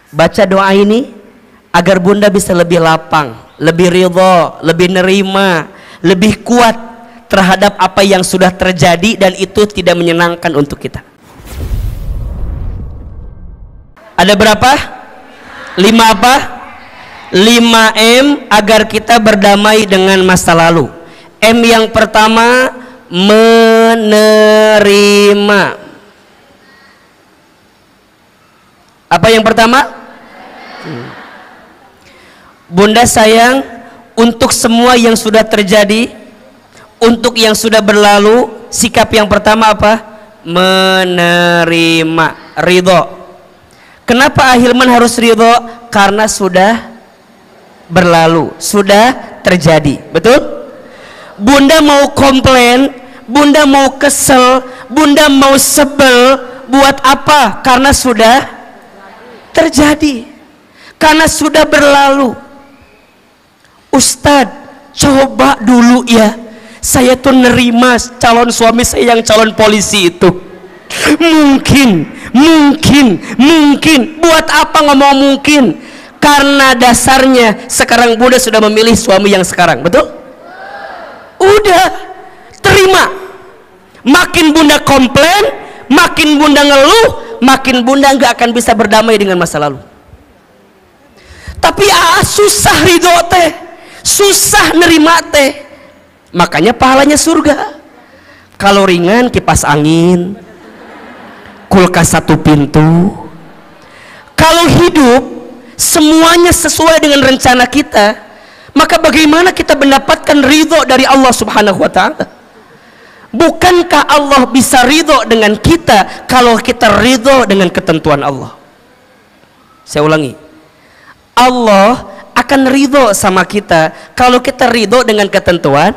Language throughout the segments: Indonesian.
Baca doa ini agar bunda bisa lebih lapang, lebih ridho, lebih nerima, lebih kuat terhadap apa yang sudah terjadi dan itu tidak menyenangkan untuk kita. Ada berapa? 5 apa? 5M agar kita berdamai dengan masa lalu. M yang pertama, menerima. Apa yang pertama? Bunda sayang untuk semua yang sudah terjadi, untuk yang sudah berlalu. Sikap yang pertama apa? Menerima, ridho. Kenapa Ahilman harus ridho? Karena sudah berlalu, sudah terjadi. Betul? Bunda mau komplain, bunda mau kesel, bunda mau sebel, buat apa? Karena sudah terjadi, karena sudah berlalu. Ustadz, coba dulu ya, saya tuh nerima calon suami saya yang calon polisi itu. Mungkin buat apa ngomong mungkin? Karena dasarnya sekarang bunda sudah memilih suami yang sekarang. Betul? Udah, terima. Makin bunda komplain, makin bunda ngeluh, makin bunda nggak akan bisa berdamai dengan masa lalu. Tapi susah ridho teh, susah nerima teh. Makanya pahalanya surga. Kalau ringan kipas angin, kulkas 1 pintu. Kalau hidup semuanya sesuai dengan rencana kita, maka bagaimana kita mendapatkan ridho dari Allah Subhanahu wa ta'ala? Bukankah Allah bisa ridho dengan kita kalau kita ridho dengan ketentuan Allah? Saya ulangi, Allah akan ridho sama kita kalau kita ridho dengan ketentuan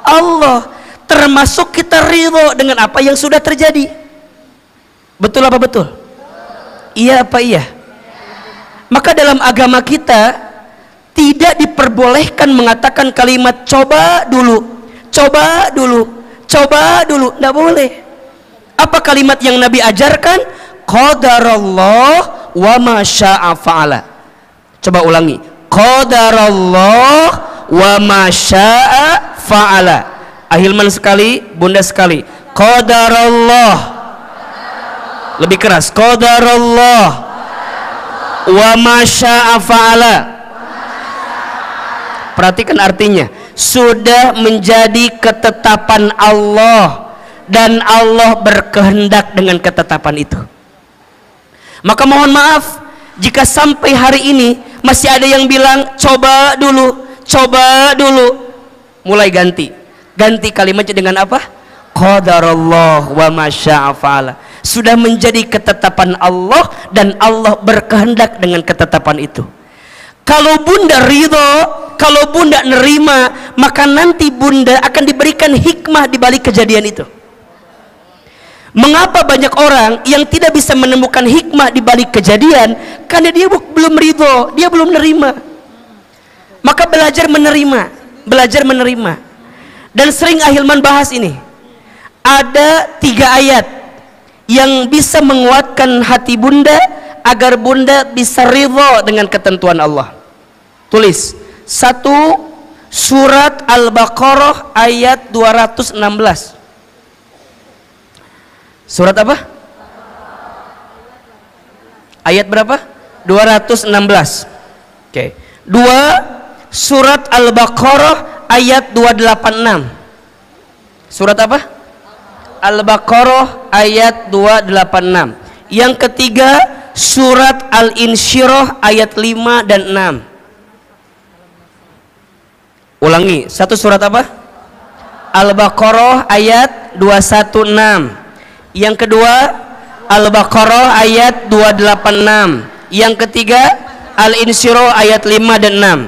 Allah, termasuk kita ridho dengan apa yang sudah terjadi. Betul apa betul? Iya apa iya? Maka dalam agama kita tidak diperbolehkan mengatakan kalimat coba dulu, coba dulu, coba dulu. Tidak boleh. Apa kalimat yang Nabi ajarkan? Qadarallah wa ma syaa fa'ala. Coba ulangi. Qadarallah wa ma syaa fa'ala. Ahilman sekali, bunda sekali. Qadarallah. Lebih keras. Qadarallah wa ma syaa fa'ala. Perhatikan artinya. Sudah menjadi ketetapan Allah dan Allah berkehendak dengan ketetapan itu. Maka mohon maaf jika sampai hari ini masih ada yang bilang coba dulu, coba dulu. Mulai ganti kalimatnya dengan apa? Qadarallah wa ma syaa fa'ala. Sudah menjadi ketetapan Allah dan Allah berkehendak dengan ketetapan itu. Kalau bunda ridho, kalau bunda nerima, maka nanti bunda akan diberikan hikmah di balik kejadian itu. Mengapa banyak orang yang tidak bisa menemukan hikmah di balik kejadian? Karena dia belum ridho, dia belum nerima. Maka belajar menerima, belajar menerima. Dan sering Ahilman bahas ini. Ada 3 ayat yang bisa menguatkan hati bunda agar bunda bisa ridho dengan ketentuan Allah. Tulis. 1, surat Al-Baqarah ayat 216. Surat apa? Ayat berapa? 216. Oke. 2, surat Al-Baqarah ayat 286. Surat apa? Al-Baqarah ayat 286. Yang ketiga, surat Al-Insyirah ayat 5 dan 6. Ulangi, 1 surat apa? Al-Baqarah ayat 216. Yang kedua, Al-Baqarah ayat 286. Yang ketiga, Al-Insyirah ayat 5 dan 6.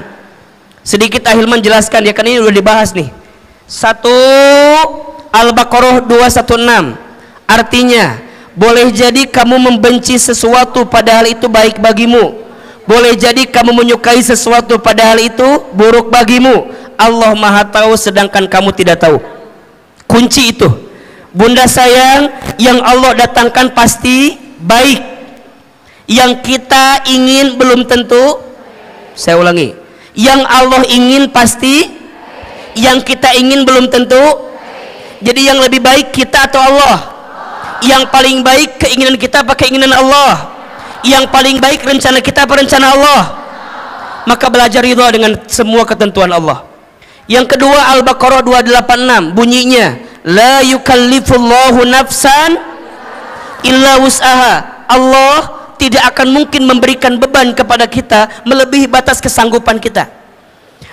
Sedikit Ahilman jelaskan ya, kan ini udah dibahas nih. 1 Al-Baqarah 216. Artinya, boleh jadi kamu membenci sesuatu padahal itu baik bagimu. Boleh jadi kamu menyukai sesuatu padahal itu buruk bagimu. Allah Maha tahu sedangkan kamu tidak tahu. Kunci itu. Bunda sayang, yang Allah datangkan pasti baik. Yang kita ingin belum tentu, saya ulangi, yang Allah ingin pasti, yang kita ingin belum tentu. Jadi yang lebih baik kita atau Allah? Yang paling baik keinginan kita apa keinginan Allah? Yang paling baik rencana kita apa rencana Allah? Maka belajar ridha dengan semua ketentuan Allah. Yang kedua, Al-Baqarah 286 bunyinya, la yukallifullahu nafsan illa wus'aha. Allah tidak akan mungkin memberikan beban kepada kita melebihi batas kesanggupan kita.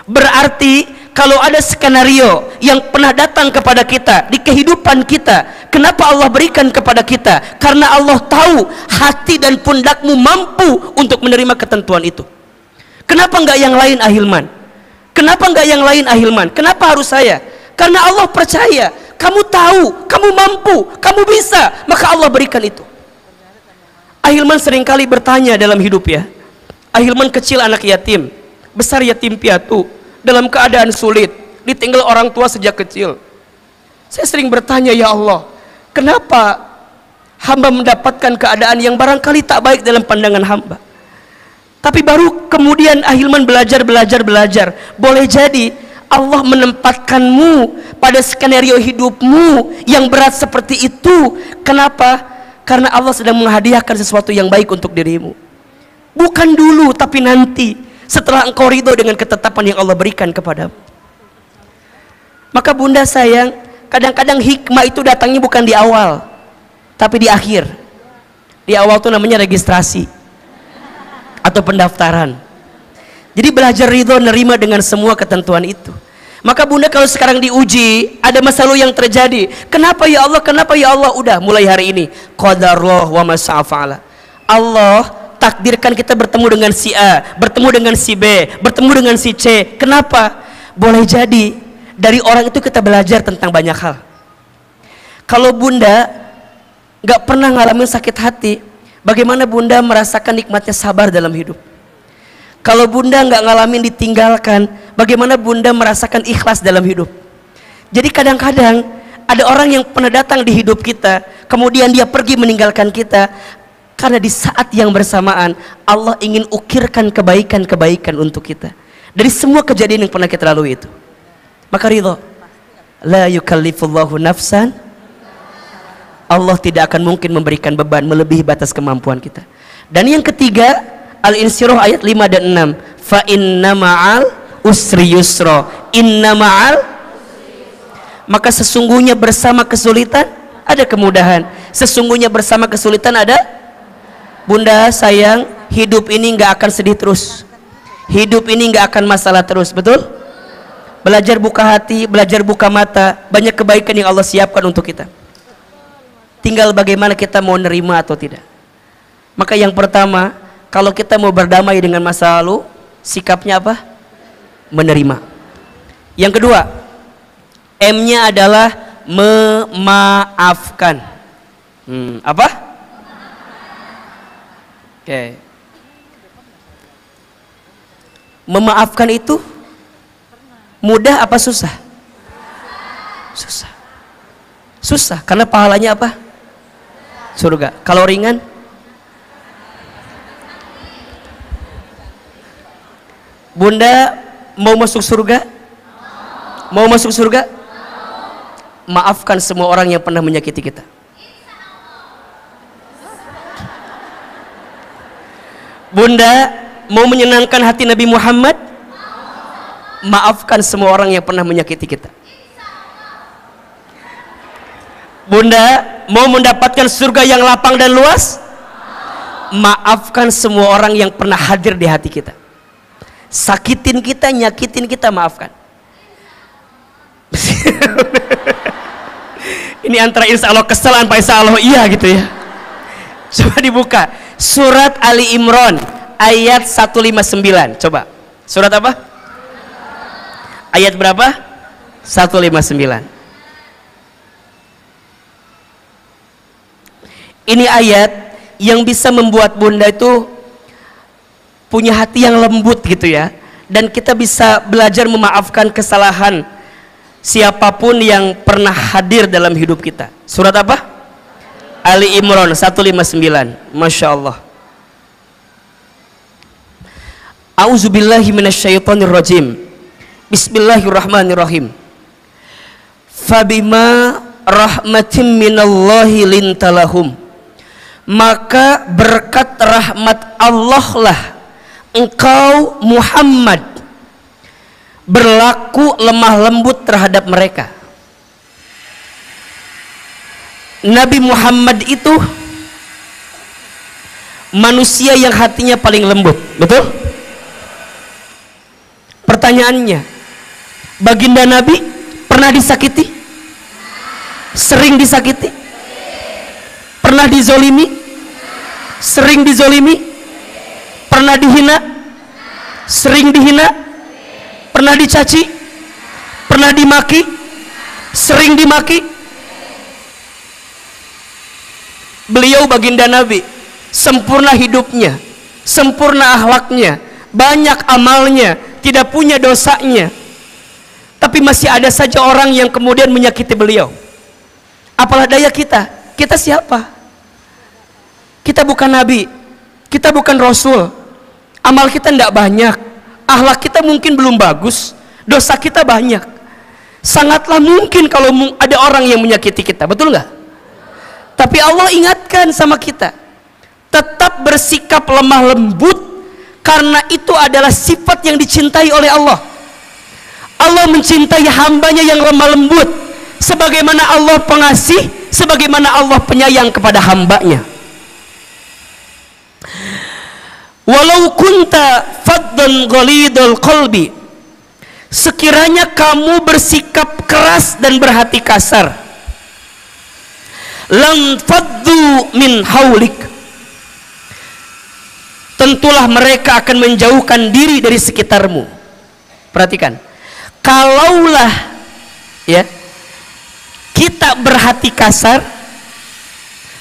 Berarti kalau ada skenario yang pernah datang kepada kita di kehidupan kita, kenapa Allah berikan kepada kita? Karena Allah tahu hati dan pundakmu mampu untuk menerima ketentuan itu. Kenapa enggak yang lain, Ahilman? Kenapa enggak yang lain, Ahilman? Kenapa harus saya? Karena Allah percaya kamu tahu, kamu mampu, kamu bisa, maka Allah berikan itu. Ahilman seringkali bertanya dalam hidup ya. Ahilman kecil anak yatim, besar yatim piatu, dalam keadaan sulit, ditinggal orang tua sejak kecil. Saya sering bertanya, ya Allah, kenapa hamba mendapatkan keadaan yang barangkali tak baik dalam pandangan hamba? Tapi baru kemudian Ahilman belajar. Boleh jadi Allah menempatkanmu pada skenario hidupmu yang berat seperti itu. Kenapa? Karena Allah sedang menghadiahkan sesuatu yang baik untuk dirimu. Bukan dulu, tapi nanti, setelah engkau ridho dengan ketetapan yang Allah berikan kepadamu. Maka bunda sayang, kadang-kadang hikmah itu datangnya bukan di awal, tapi di akhir. Di awal itu namanya registrasi atau pendaftaran. Jadi belajar ridho, nerima dengan semua ketentuan itu. Maka bunda kalau sekarang diuji, ada masalah yang terjadi, kenapa ya Allah, kenapa ya Allah? Udah mulai hari ini, qadarullah wa ma syaa fa'ala. Allah takdirkan kita bertemu dengan si A, bertemu dengan si B, bertemu dengan si C. Kenapa? Boleh jadi dari orang itu kita belajar tentang banyak hal. Kalau bunda nggak pernah ngalamin sakit hati, bagaimana bunda merasakan nikmatnya sabar dalam hidup? Kalau bunda nggak ngalamin ditinggalkan, bagaimana bunda merasakan ikhlas dalam hidup? Jadi kadang-kadang ada orang yang pernah datang di hidup kita, kemudian dia pergi meninggalkan kita, karena di saat yang bersamaan Allah ingin ukirkan kebaikan-kebaikan untuk kita dari semua kejadian yang pernah kita lalui itu. Maka ridho, la yukallifullahu nafsan, Allah tidak akan mungkin memberikan beban melebihi batas kemampuan kita. Dan yang ketiga, Al-Insyirah ayat 5 dan 6, fa inna ma'al usri yusra, inna ma'al, maka sesungguhnya bersama kesulitan ada kemudahan, sesungguhnya bersama kesulitan ada. Bunda sayang, hidup ini nggak akan sedih terus, hidup ini nggak akan masalah terus, betul? Belajar buka hati, belajar buka mata, banyak kebaikan yang Allah siapkan untuk kita. Tinggal bagaimana kita mau nerima atau tidak. Maka yang pertama, kalau kita mau berdamai dengan masa lalu, sikapnya apa? Menerima. Yang kedua, M-nya adalah memaafkan. Apa? Oke. Memaafkan itu mudah apa susah? Susah. Susah karena pahalanya apa? Surga. Kalau ringan? Bunda mau masuk surga? Mau masuk surga? Maafkan semua orang yang pernah menyakiti kita. Bunda mau menyenangkan hati Nabi Muhammad? Maafkan semua orang yang pernah menyakiti kita. Bunda mau mendapatkan surga yang lapang dan luas? Maafkan semua orang yang pernah hadir di hati kita. Sakitin kita, nyakitin kita, maafkan. Ini antara insya Allah kesel, apa insya Allah iya gitu ya. Coba dibuka surat Ali Imran ayat 159. Coba surat apa? Ayat berapa? 159. Ini ayat yang bisa membuat bunda itu punya hati yang lembut gitu ya, dan kita bisa belajar memaafkan kesalahan siapapun yang pernah hadir dalam hidup kita. Surat apa? Ali Imran 159. Masya Allah. A'udzubillahi minasyaitonirrajim. Bismillahirrahmanirrahim. Fabima rahmatin minallahi lintalahum, maka berkat rahmat Allah lah engkau Muhammad berlaku lemah lembut terhadap mereka. Nabi Muhammad itu manusia yang hatinya paling lembut, betul? Pertanyaannya, baginda Nabi pernah disakiti? Sering disakiti? Pernah dizolimi? Sering dizolimi? Pernah dihina? Sering dihina? Pernah dicaci? Pernah dimaki? Sering dimaki? Beliau baginda Nabi sempurna hidupnya, sempurna akhlaknya, banyak amalnya, tidak punya dosanya, tapi masih ada saja orang yang kemudian menyakiti beliau. Apalah daya kita? Kita siapa? Kita bukan nabi, kita bukan rasul, amal kita tidak banyak, akhlak kita mungkin belum bagus, dosa kita banyak. Sangatlah mungkin kalau ada orang yang menyakiti kita, betul nggak? Tapi Allah ingatkan sama kita, tetap bersikap lemah lembut, karena itu adalah sifat yang dicintai oleh Allah. Allah mencintai hambanya yang lemah lembut, sebagaimana Allah pengasih, sebagaimana Allah penyayang kepada hambanya. Walau kunta faddan ghalidul qalbi, sekiranya kamu bersikap keras dan berhati kasar, lam faddu min haulik, tentulah mereka akan menjauhkan diri dari sekitarmu. Perhatikan, kalaulah ya kita berhati kasar,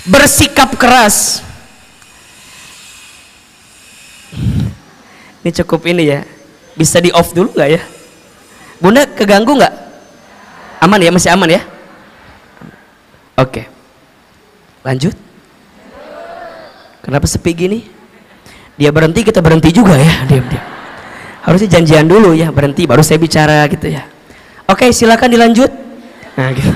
bersikap keras, ini cukup ini ya, bisa di off dulu nggak ya? Bunda keganggu nggak? Aman ya, masih aman ya? Oke, lanjut. Kenapa sepi gini? Dia berhenti, kita berhenti juga ya. Diam-diam. Harusnya janjian dulu ya, berhenti baru saya bicara gitu ya. Oke, silakan dilanjut. Nah, gitu.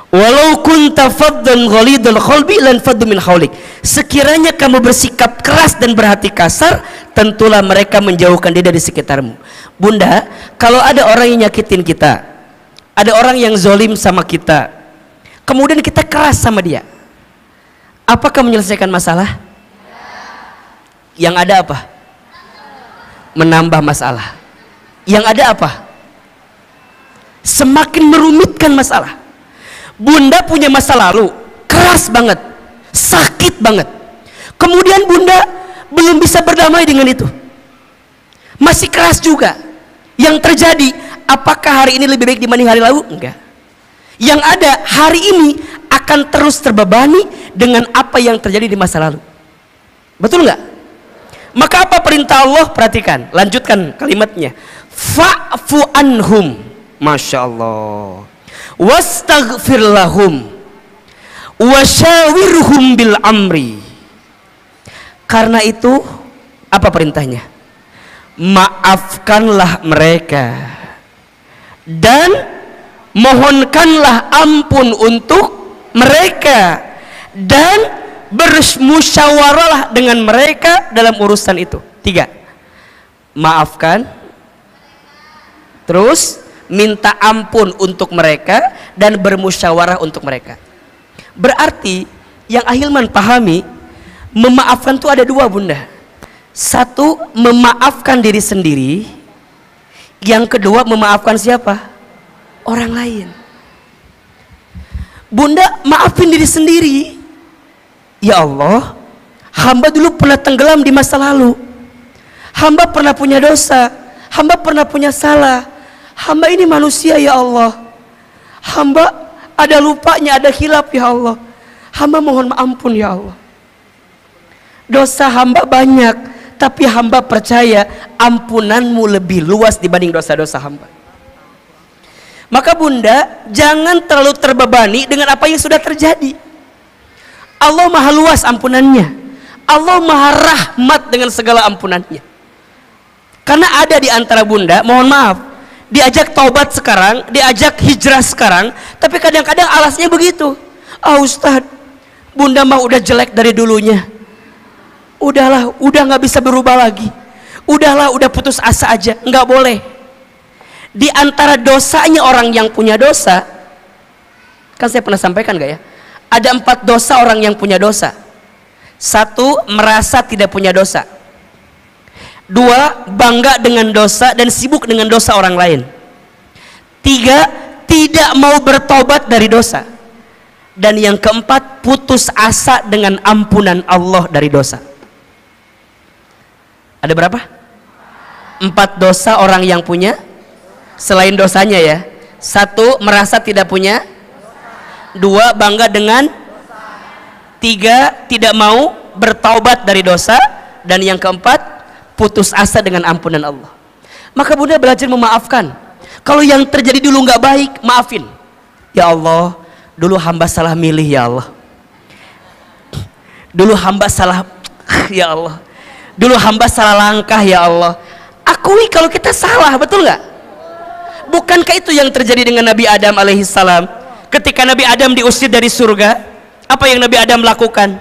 Walau kunta faddan ghalidul qalbi lan faddu min haulik, sekiranya kamu bersikap keras dan berhati kasar, tentulah mereka menjauhkan diri dari sekitarmu. Bunda, kalau ada orang yang nyakitin kita, ada orang yang zolim sama kita, kemudian kita keras sama dia, apakah menyelesaikan masalah? Yang ada apa? Menambah masalah. Yang ada apa? Semakin merumitkan masalah. Bunda punya masa lalu keras banget, sakit banget, kemudian bunda belum bisa berdamai dengan itu, masih keras juga. Yang terjadi, apakah hari ini lebih baik dibanding hari lalu? Enggak. Yang ada, hari ini akan terus terbebani dengan apa yang terjadi di masa lalu. Betul nggak? Maka apa perintah Allah? Perhatikan, lanjutkan kalimatnya. Fa'fu anhum, masya Allah, wastaghfir lahum, wasyawirhum bil amri. Karena itu apa perintahnya? Maafkanlah mereka dan mohonkanlah ampun untuk mereka, dan bermusyawarahlah dengan mereka dalam urusan itu. 3, maafkan, terus minta ampun untuk mereka, dan bermusyawarah untuk mereka. Berarti yang Ahilman pahami, memaafkan itu ada 2 bunda. 1, memaafkan diri sendiri. Yang kedua, memaafkan siapa? Orang lain. Bunda maafin diri sendiri. Ya Allah, hamba dulu pernah tenggelam di masa lalu, hamba pernah punya dosa, hamba pernah punya salah, hamba ini manusia ya Allah, hamba ada lupanya, ada khilaf ya Allah, hamba mohon ampun ya Allah. Dosa hamba banyak, tapi hamba percaya ampunanmu lebih luas dibanding dosa-dosa hamba. Maka bunda jangan terlalu terbebani dengan apa yang sudah terjadi. Allah maha luas ampunannya, Allah maha rahmat dengan segala ampunannya. Karena ada di antara bunda, mohon maaf, diajak taubat sekarang, diajak hijrah sekarang, tapi kadang-kadang alasnya begitu. Ah Ustadz, bunda mah udah jelek dari dulunya, udahlah, udah nggak bisa berubah lagi, udahlah, udah putus asa aja. Nggak boleh. Di antara dosanya orang yang punya dosa, kan saya pernah sampaikan gak ya, ada 4 dosa orang yang punya dosa. 1, merasa tidak punya dosa. 2, bangga dengan dosa dan sibuk dengan dosa orang lain. 3, tidak mau bertobat dari dosa. Dan yang keempat, putus asa dengan ampunan Allah dari dosa. Ada berapa? 4 dosa orang yang punya, selain dosanya ya. 1, merasa tidak punya. 2, bangga dengan. 3, tidak mau bertaubat dari dosa. Dan yang keempat, putus asa dengan ampunan Allah. Maka bunda belajar memaafkan. Kalau yang terjadi dulu nggak baik, maafin. Ya Allah, dulu hamba salah milih ya Allah. Dulu hamba salah, ya Allah. Dulu hamba salah langkah ya Allah. Akui kalau kita salah, betul nggak? Bukankah itu yang terjadi dengan Nabi Adam alaihissalam? Ketika Nabi Adam diusir dari surga, apa yang Nabi Adam lakukan?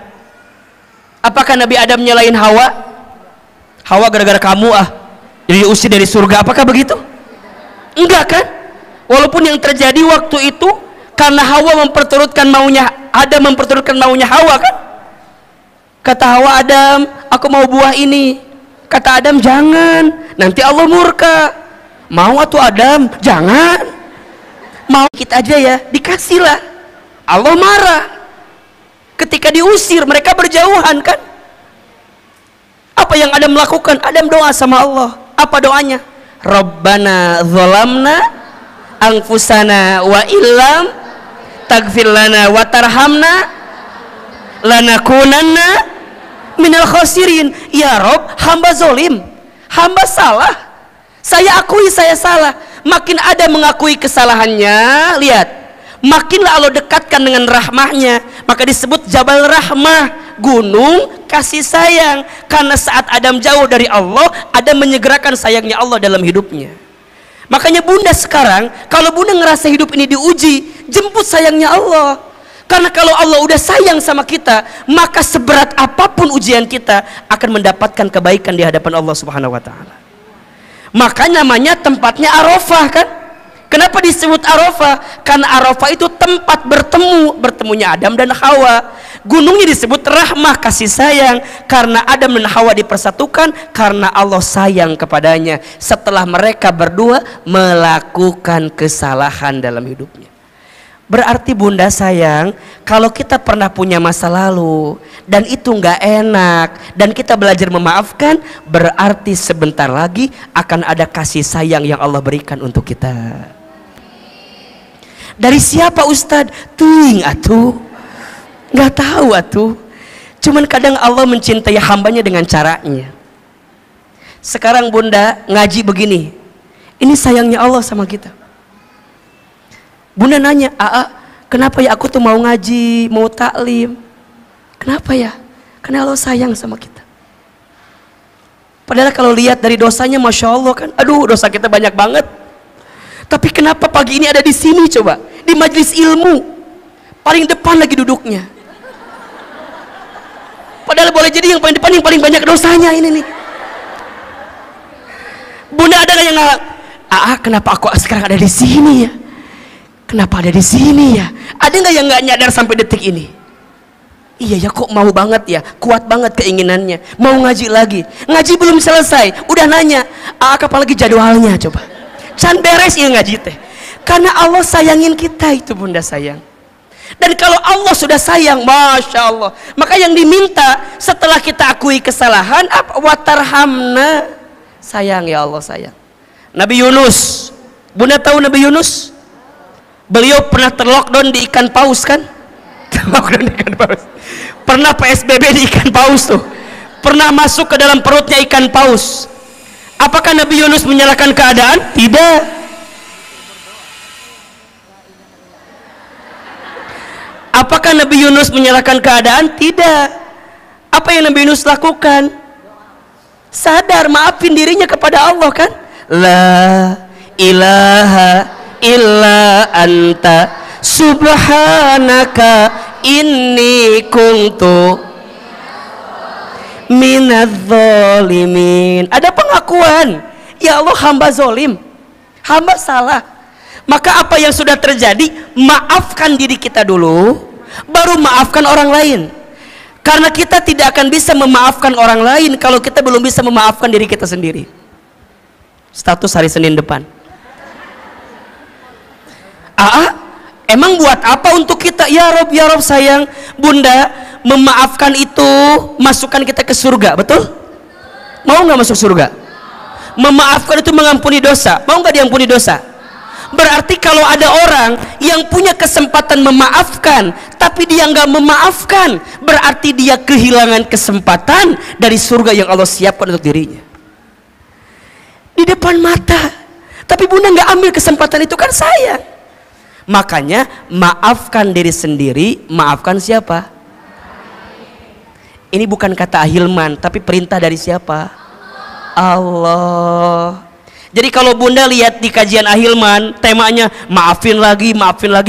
Apakah Nabi Adam nyalain Hawa? Hawa gara-gara kamu jadi diusir dari surga, apakah begitu? Enggak kan? Walaupun yang terjadi waktu itu karena Hawa memperturutkan maunya Adam, memperturutkan maunya Hawa kan? Kata Hawa, Adam, aku mau buah ini. Kata Adam, jangan, nanti Allah murka. Mau atuh Adam, jangan. Mau kita aja ya, dikasihlah. Allah marah. Ketika diusir, mereka berjauhan kan? Apa yang Adam lakukan? Adam doa sama Allah. Apa doanya? Rabbana zalamna anfusana wa illam taghfir lana wa tarhamna lanakunanna minal khasirin. Ya Rob, hamba zolim, hamba salah, saya akui saya salah. Makin ada mengakui kesalahannya, lihat, makinlah Allah dekatkan dengan rahmahnya. Maka disebut Jabal Rahmah, gunung kasih sayang. Karena saat Adam jauh dari Allah, Adam menyegerakan sayangnya Allah dalam hidupnya. Makanya bunda sekarang, kalau bunda ngerasa hidup ini diuji, jemput sayangnya Allah. Karena kalau Allah udah sayang sama kita, maka seberat apapun ujian kita akan mendapatkan kebaikan di hadapan Allah Subhanahu wa Ta'ala. Maka namanya tempatnya Arafah kan? Kenapa disebut Arafah? Karena Arafah itu tempat bertemunya Adam dan Hawa. Gunungnya disebut rahmah, kasih sayang, karena Adam dan Hawa dipersatukan karena Allah sayang kepadanya setelah mereka berdua melakukan kesalahan dalam hidupnya. Berarti bunda sayang, kalau kita pernah punya masa lalu dan itu nggak enak dan kita belajar memaafkan, berarti sebentar lagi akan ada kasih sayang yang Allah berikan untuk kita. Dari siapa Ustadz? Tuing atuh, nggak tahu atuh. Cuman kadang Allah mencintai hambanya dengan caranya. Sekarang bunda ngaji begini, ini sayangnya Allah sama kita. Bunda nanya, kenapa ya aku tuh mau ngaji, mau taklim? Kenapa ya? Karena Allah sayang sama kita. Padahal kalau lihat dari dosanya, Masya Allah kan, aduh dosa kita banyak banget. Tapi kenapa pagi ini ada di sini coba? Di majelis ilmu, paling depan lagi duduknya. Padahal boleh jadi yang paling depan yang paling banyak dosanya ini nih. Bunda ada nggak yang nggak? Kenapa aku sekarang ada di sini ya? Kenapa ada di sini ya? Ada nggak yang nggak nyadar sampai detik ini? Iya ya, kok mau banget ya, kuat banget keinginannya, mau ngaji lagi, ngaji belum selesai, udah nanya, kapan lagi jadwalnya coba? Can beres ya ngaji teh. Karena Allah sayangin kita itu bunda sayang. Dan kalau Allah sudah sayang, Masya Allah, maka yang diminta setelah kita akui kesalahan, watarhamna, sayang ya Allah sayang. Nabi Yunus, bunda tahu Nabi Yunus? Beliau pernah terlockdown di ikan paus kan? Terlockdown di ikan paus. Pernah PSBB di ikan paus tuh. Pernah masuk ke dalam perutnya ikan paus. Apakah Nabi Yunus menyalahkan keadaan? Tidak. Apakah Nabi Yunus menyalahkan keadaan? Tidak. Apa yang Nabi Yunus lakukan? Sadar, maafin dirinya kepada Allah kan? La ilaha illa anta subhanaka inni kuntu minadz-dzalimin. Ada pengakuan, ya Allah, hamba zolim, hamba salah. Maka apa yang sudah terjadi, maafkan diri kita dulu, baru maafkan orang lain. Karena kita tidak akan bisa memaafkan orang lain kalau kita belum bisa memaafkan diri kita sendiri. Status hari Senin depan. Emang buat apa untuk kita? Ya Rob sayang, Bunda, memaafkan itu masukkan kita ke surga, betul? Mau nggak masuk surga? Memaafkan itu mengampuni dosa. Mau nggak diampuni dosa? Berarti kalau ada orang yang punya kesempatan memaafkan tapi dia nggak memaafkan, berarti dia kehilangan kesempatan dari surga yang Allah siapkan untuk dirinya di depan mata. Tapi Bunda nggak ambil kesempatan itu, kan sayang. Makanya maafkan diri sendiri, maafkan siapa? Ini bukan kata Ahilman, tapi perintah dari siapa? Allah. Jadi kalau Bunda lihat di kajian Ahilman, temanya maafin lagi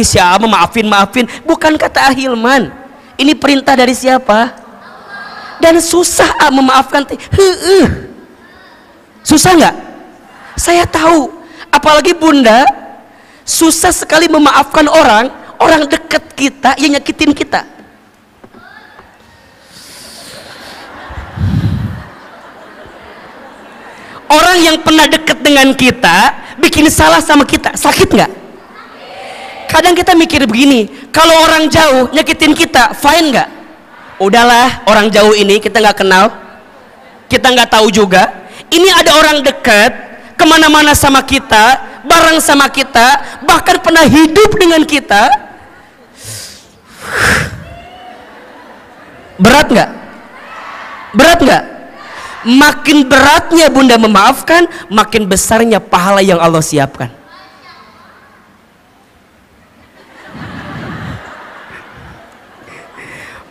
siapa, maafin, bukan kata Ahilman. Ini perintah dari siapa? Dan susah memaafkan. Susah nggak? Saya tahu. Apalagi Bunda susah sekali memaafkan orang dekat kita yang nyakitin kita. Orang yang pernah dekat dengan kita bikin salah sama kita, sakit nggak? Kadang kita mikir begini, kalau orang jauh nyakitin kita, fine nggak? Udahlah, orang jauh ini kita nggak kenal, kita nggak tahu juga. Ini ada orang dekat, kemana-mana sama kita, bareng sama kita, bahkan pernah hidup dengan kita. Berat nggak? Berat nggak? Makin beratnya Bunda memaafkan, makin besarnya pahala yang Allah siapkan.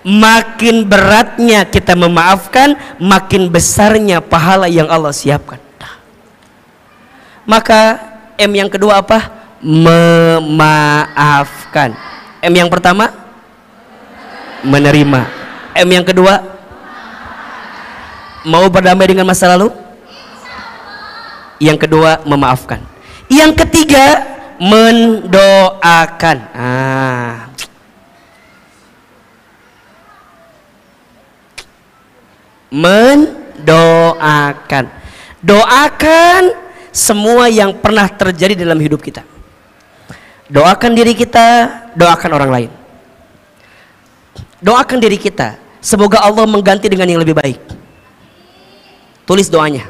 Makin beratnya kita memaafkan, makin besarnya pahala yang Allah siapkan. Maka M yang kedua apa? Memaafkan. M yang pertama menerima. M yang kedua mau berdamai dengan masa lalu. Yang kedua memaafkan. Yang ketiga mendoakan. Mendoakan. Doakan semua yang pernah terjadi dalam hidup kita. Doakan diri kita, doakan orang lain. Doakan diri kita, semoga Allah mengganti dengan yang lebih baik. Tulis doanya.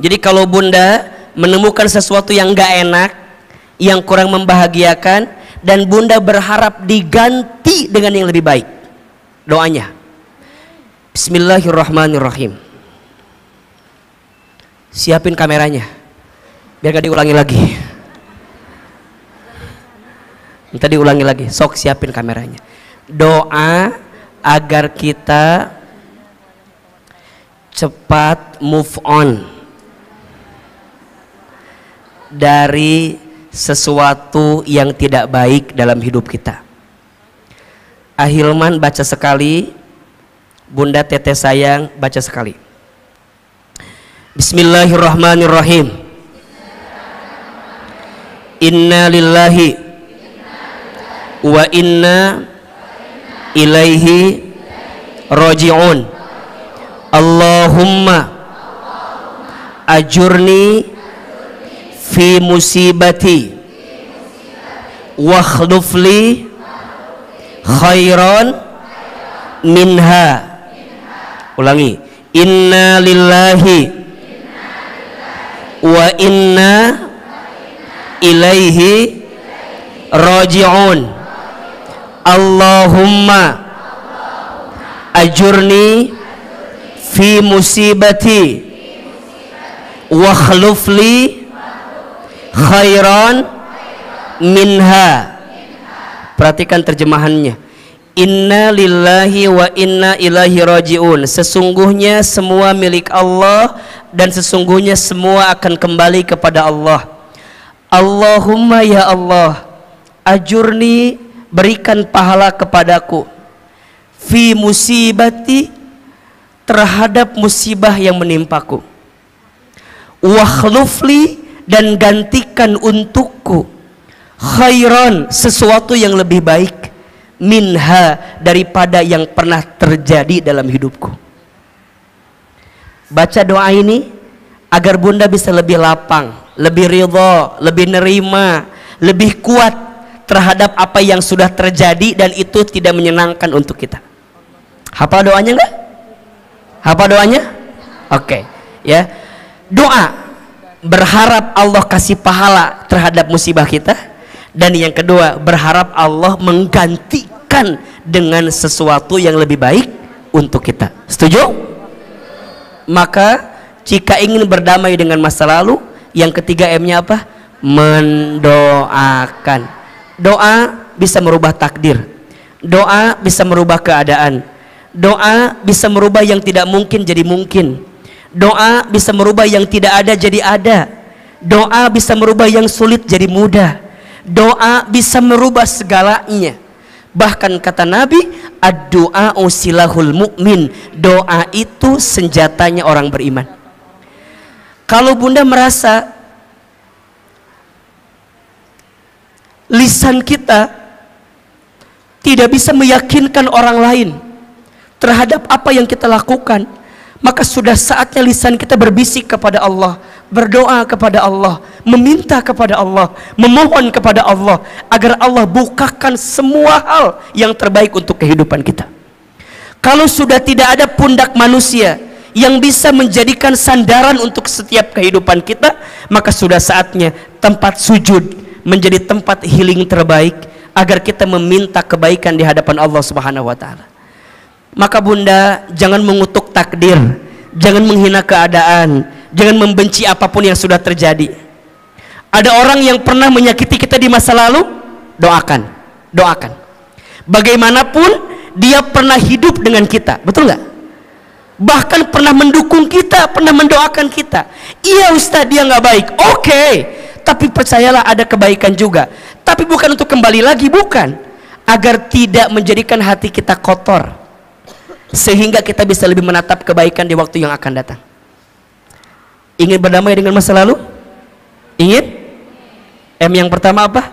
Jadi kalau Bunda menemukan sesuatu yang gak enak, yang kurang membahagiakan, dan Bunda berharap diganti dengan yang lebih baik, doanya Bismillahirrahmanirrahim. Siapin kameranya biar gak diulangi lagi. Minta diulangi lagi, sok siapin kameranya. Doa agar kita cepat move on dari sesuatu yang tidak baik dalam hidup kita. Ahilman baca sekali, Bunda Teteh sayang baca sekali. Bismillahirrahmanirrahim. Inna lillahi wa inna ilaihi raji'un. Allahumma ajurni fi musibati wa akhlufli khairan minha. Ulangi. Inna lillahi wa inna ilaihi raji'un. Allahumma ajurni fi musibati wa akhlufli khairan minha. Perhatikan terjemahannya. Inna lillahi wa inna ilaihi raji'un. Sesungguhnya semua milik Allah dan sesungguhnya semua akan kembali kepada Allah. Allahumma ya Allah, ajurni, berikan pahala kepadaku, fi musibati, terhadap musibah yang menimpaku, wakhlufli, dan gantikan untukku, khairan, sesuatu yang lebih baik, minha, daripada yang pernah terjadi dalam hidupku. Baca doa ini agar bunda bisa lebih lapang, lebih ridha, lebih nerima, lebih kuat terhadap apa yang sudah terjadi dan itu tidak menyenangkan untuk kita. Hafal doanya enggak? Hafal doanya? Oke, ya. Doa berharap Allah kasih pahala terhadap musibah kita, dan yang kedua berharap Allah menggantikan dengan sesuatu yang lebih baik untuk kita. Setuju? Maka jika ingin berdamai dengan masa lalu, yang ketiga M-nya apa? Mendoakan. Doa bisa merubah takdir, doa bisa merubah keadaan, doa bisa merubah yang tidak mungkin jadi mungkin, doa bisa merubah yang tidak ada jadi ada, doa bisa merubah yang sulit jadi mudah, doa bisa merubah segalanya. Bahkan kata Nabi, ad-du'a'u silahul mu'min, doa itu senjatanya orang beriman. Kalau bunda merasa lisan kita tidak bisa meyakinkan orang lain terhadap apa yang kita lakukan, maka sudah saatnya lisan kita berbisik kepada Allah, berdoa kepada Allah, meminta kepada Allah, memohon kepada Allah agar Allah bukakan semua hal yang terbaik untuk kehidupan kita. Kalau sudah tidak ada pundak manusia yang bisa menjadikan sandaran untuk setiap kehidupan kita, maka sudah saatnya tempat sujud menjadi tempat healing terbaik agar kita meminta kebaikan di hadapan Allah Subhanahu wa taala. Maka bunda jangan mengutuk takdir, jangan menghina keadaan, jangan membenci apapun yang sudah terjadi. Ada orang yang pernah menyakiti kita di masa lalu, doakan, doakan. Bagaimanapun dia pernah hidup dengan kita, betul nggak? Bahkan pernah mendukung kita, pernah mendoakan kita. Iya Ustaz, dia nggak baik, oke, tapi percayalah ada kebaikan juga. Tapi bukan untuk kembali lagi, bukan, agar tidak menjadikan hati kita kotor, sehingga kita bisa lebih menatap kebaikan di waktu yang akan datang. Ingin berdamai dengan masa lalu? Ingin? M yang pertama apa?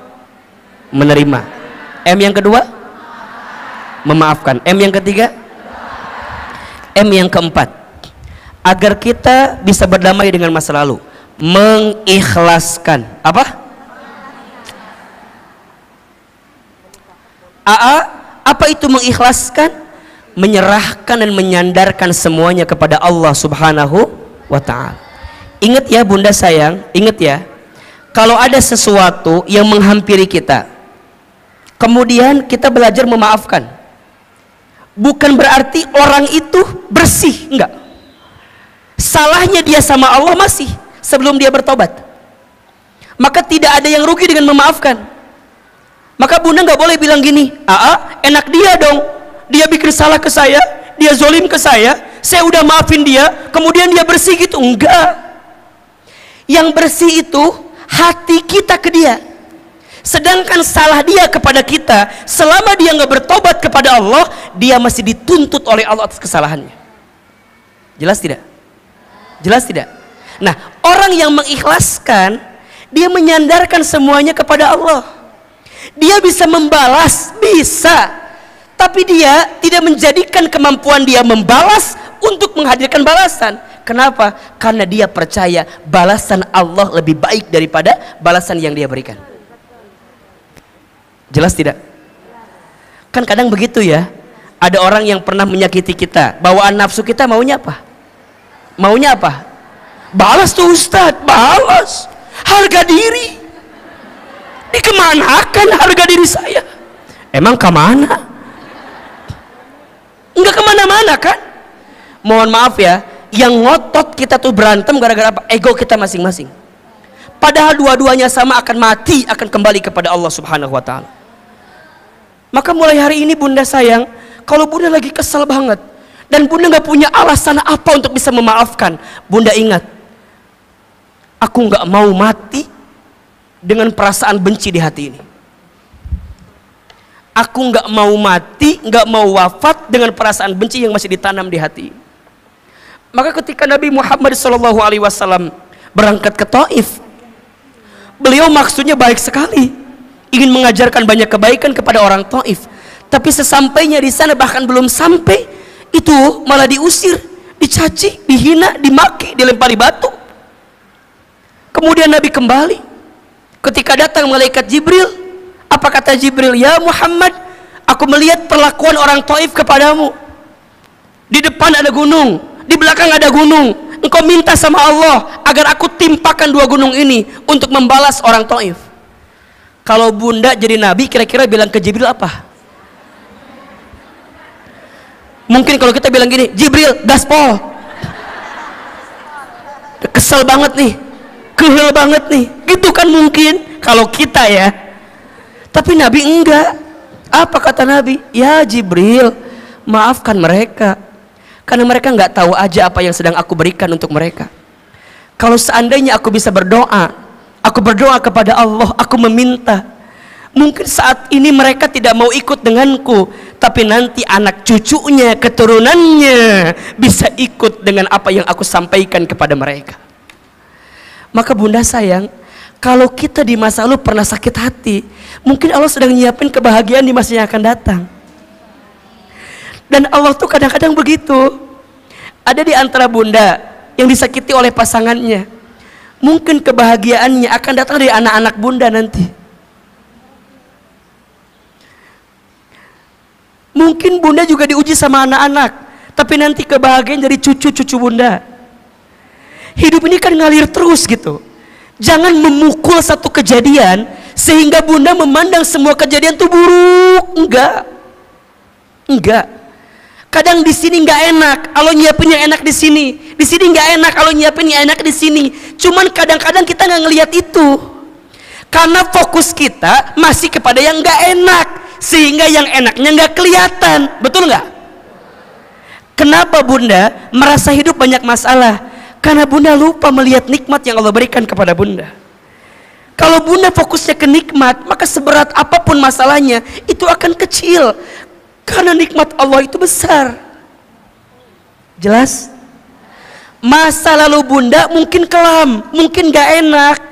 Menerima. M yang kedua? Memaafkan. M yang ketiga? M yang keempat, agar kita bisa berdamai dengan masa lalu, mengikhlaskan. Apa? Apa itu mengikhlaskan? Menyerahkan dan menyandarkan semuanya kepada Allah Subhanahu wa ta'ala. Ingat ya bunda sayang, ingat ya, kalau ada sesuatu yang menghampiri kita, kemudian kita belajar memaafkan, bukan berarti orang itu bersih, enggak. Salahnya dia sama Allah masih sebelum dia bertobat. Maka tidak ada yang rugi dengan memaafkan. Maka bunda nggak boleh bilang gini, enak dia dong, dia bikin salah ke saya, dia zolim ke saya udah maafin dia, kemudian dia bersih gitu. Enggak. Yang bersih itu hati kita ke dia. Sedangkan salah dia kepada kita, selama dia nggak bertobat kepada Allah, dia masih dituntut oleh Allah atas kesalahannya. Jelas tidak? Jelas tidak? Nah, orang yang mengikhlaskan, dia menyandarkan semuanya kepada Allah. Dia bisa membalas, bisa, tapi dia tidak menjadikan kemampuan dia membalas untuk menghadirkan balasan. Kenapa? Karena dia percaya balasan Allah lebih baik daripada balasan yang dia berikan. Jelas tidak? Kan kadang begitu ya, ada orang yang pernah menyakiti kita, bawaan nafsu kita maunya apa? Maunya apa? Balas tuh Ustadz, balas. Harga diri dikemanakan harga diri saya? Emang kemana? Enggak kemana-mana kan? Mohon maaf ya, yang ngotot kita tuh berantem gara-gara apa? Ego kita masing-masing. Padahal dua-duanya sama akan mati, akan kembali kepada Allah Subhanahu wa ta'ala. Maka mulai hari ini bunda sayang, kalau bunda lagi kesal banget dan bunda gak punya alasan apa untuk bisa memaafkan, bunda ingat, aku gak mau mati dengan perasaan benci di hati ini. Aku gak mau mati, gak mau wafat dengan perasaan benci yang masih ditanam di hati. Maka ketika Nabi Muhammad SAW berangkat ke Taif, beliau maksudnya baik sekali, ingin mengajarkan banyak kebaikan kepada orang Taif. Tapi sesampainya di sana, bahkan belum sampai, itu malah diusir, dicaci, dihina, dimaki, dilempari batu. Kemudian Nabi kembali. Ketika datang malaikat Jibril, apa kata Jibril? Ya Muhammad, aku melihat perlakuan orang Taif kepadamu. Di depan ada gunung, di belakang ada gunung. Engkau minta sama Allah agar aku timpakan dua gunung ini untuk membalas orang Taif. Kalau bunda jadi nabi, kira-kira bilang ke Jibril apa? Mungkin kalau kita bilang gini, Jibril gaspol, kesel banget nih, kehel banget nih, gitu kan mungkin kalau kita ya. Tapi Nabi enggak. Apa kata Nabi? Ya Jibril, maafkan mereka, karena mereka nggak tahu aja apa yang sedang aku berikan untuk mereka. Kalau seandainya aku bisa berdoa, aku berdoa kepada Allah, aku meminta, mungkin saat ini mereka tidak mau ikut denganku, tapi nanti anak cucunya, keturunannya bisa ikut dengan apa yang aku sampaikan kepada mereka. Maka bunda sayang, kalau kita di masa lalu pernah sakit hati, mungkin Allah sedang nyiapin kebahagiaan di masa yang akan datang. Dan Allah tuh kadang-kadang begitu. Ada di antara bunda yang disakiti oleh pasangannya, mungkin kebahagiaannya akan datang dari anak-anak bunda nanti. Mungkin bunda juga diuji sama anak-anak, tapi nanti kebahagiaan dari cucu-cucu bunda. Hidup ini kan ngalir terus gitu. Jangan memukul satu kejadian sehingga bunda memandang semua kejadian itu buruk. Enggak. Kadang di sini nggak enak, Allah nyiapin yang enak di sini. Di sini nggak enak, Allah nyiapin yang enak di sini. Cuman kadang-kadang kita nggak ngelihat itu, karena fokus kita masih kepada yang nggak enak, sehingga yang enaknya nggak kelihatan. Betul nggak? Kenapa bunda merasa hidup banyak masalah? Karena bunda lupa melihat nikmat yang Allah berikan kepada bunda. Kalau bunda fokusnya ke nikmat, maka seberat apapun masalahnya itu akan kecil, karena nikmat Allah itu besar. Jelas? Masa lalu bunda mungkin kelam, mungkin gak enak,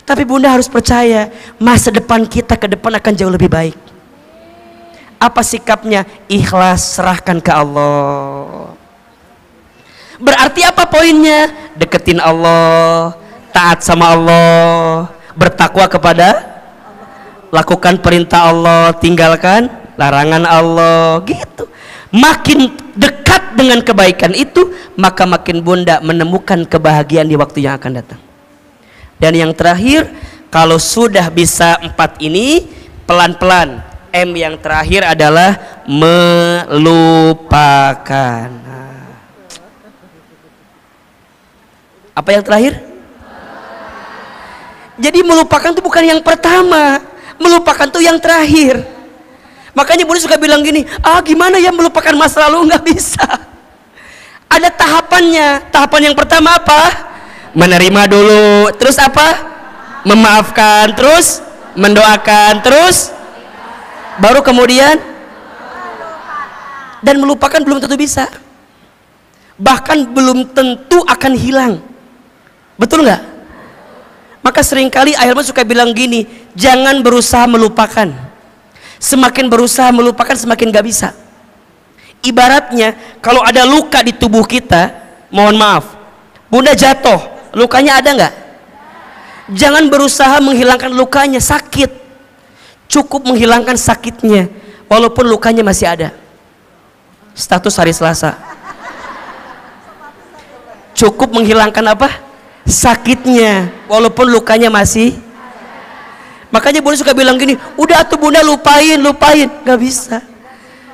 tapi bunda harus percaya masa depan kita ke depan akan jauh lebih baik. Apa sikapnya? Ikhlas, serahkan ke Allah. Berarti apa poinnya? Deketin Allah, taat sama Allah, bertakwa kepada, lakukan perintah Allah, tinggalkan larangan Allah, gitu. Makin dekat dengan kebaikan itu, maka makin bunda menemukan kebahagiaan di waktu yang akan datang. Dan yang terakhir, kalau sudah bisa 4 ini, pelan-pelan. M yang terakhir adalah melupakan. Apa yang terakhir? Jadi melupakan itu bukan yang pertama, melupakan itu yang terakhir. Makanya bunda suka bilang gini, gimana ya melupakan masa lalu? Nggak bisa. Ada tahapannya. Tahapan yang pertama apa? Menerima dulu. Terus apa? Memaafkan. Terus mendoakan. Terus baru kemudian. Dan melupakan belum tentu bisa. Bahkan belum tentu akan hilang. Betul nggak? Maka seringkali Ahilman suka bilang gini, jangan berusaha melupakan. Semakin berusaha melupakan semakin gak bisa. Ibaratnya kalau ada luka di tubuh kita, mohon maaf, bunda jatuh, lukanya ada nggak? Jangan berusaha menghilangkan lukanya, sakit. Cukup menghilangkan sakitnya, walaupun lukanya masih ada. Status hari Selasa. Cukup menghilangkan apa? Sakitnya, walaupun lukanya masih. Makanya bunda suka bilang gini, udah tuh bunda lupain, gak bisa.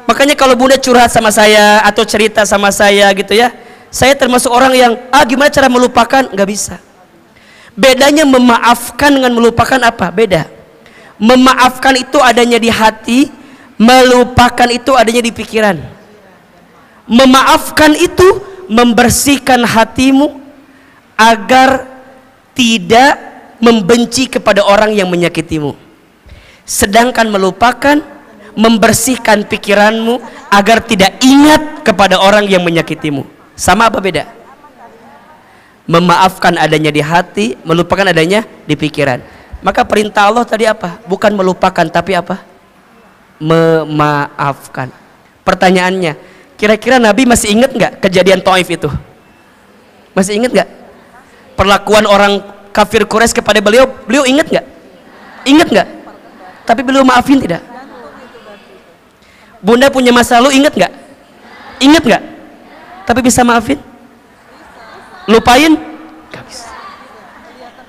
Makanya kalau bunda curhat sama saya atau cerita sama saya gitu ya, saya termasuk orang yang gimana cara melupakan, gak bisa. Bedanya memaafkan dengan melupakan apa? Beda. Memaafkan itu adanya di hati, Melupakan itu adanya di pikiran. Memaafkan itu membersihkan hatimu agar tidak membenci kepada orang yang menyakitimu. Sedangkan melupakan membersihkan pikiranmu agar tidak ingat kepada orang yang menyakitimu. Sama apa beda? Memaafkan adanya di hati, melupakan adanya di pikiran. Maka perintah Allah tadi apa? Bukan melupakan tapi apa? Memaafkan. Pertanyaannya, kira-kira Nabi masih ingat nggak kejadian Taif itu? Masih ingat nggak? Perlakuan orang kafir Quraisy kepada beliau, beliau ingat nggak? Ingat nggak? Tapi beliau maafin tidak? Bunda punya masa lalu, ingat nggak? Ingat nggak? Tapi bisa maafin? Lupain? Nggak bisa.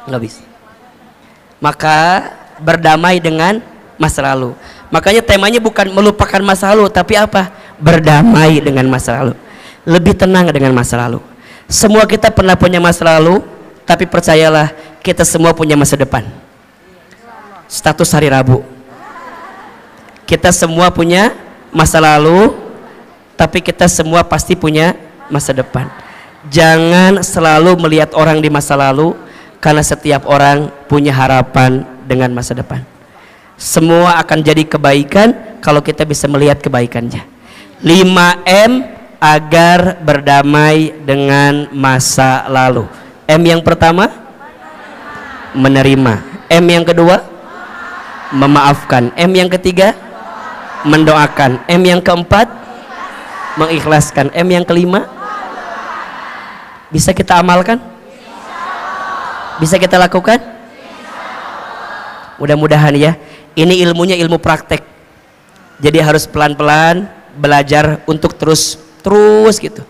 Nggak bisa. Maka berdamai dengan masa lalu. Makanya temanya bukan melupakan masa lalu, tapi apa? Berdamai dengan masa lalu. Lebih tenang dengan masa lalu. Semua kita pernah punya masa lalu, tapi percayalah kita semua punya masa depan. Status hari Rabu. Kita semua punya masa lalu, tapi kita semua pasti punya masa depan. Jangan selalu melihat orang di masa lalu, karena setiap orang punya harapan dengan masa depan. Semua akan jadi kebaikan kalau kita bisa melihat kebaikannya. 5M agar berdamai dengan masa lalu. M yang pertama, menerima. M yang kedua, memaafkan. M yang ketiga, mendoakan. M yang keempat, mengikhlaskan. M yang kelima, bisa kita amalkan? Bisa kita lakukan? Mudah-mudahan ya. Ini ilmunya ilmu praktek. Jadi harus pelan-pelan belajar untuk terus gitu.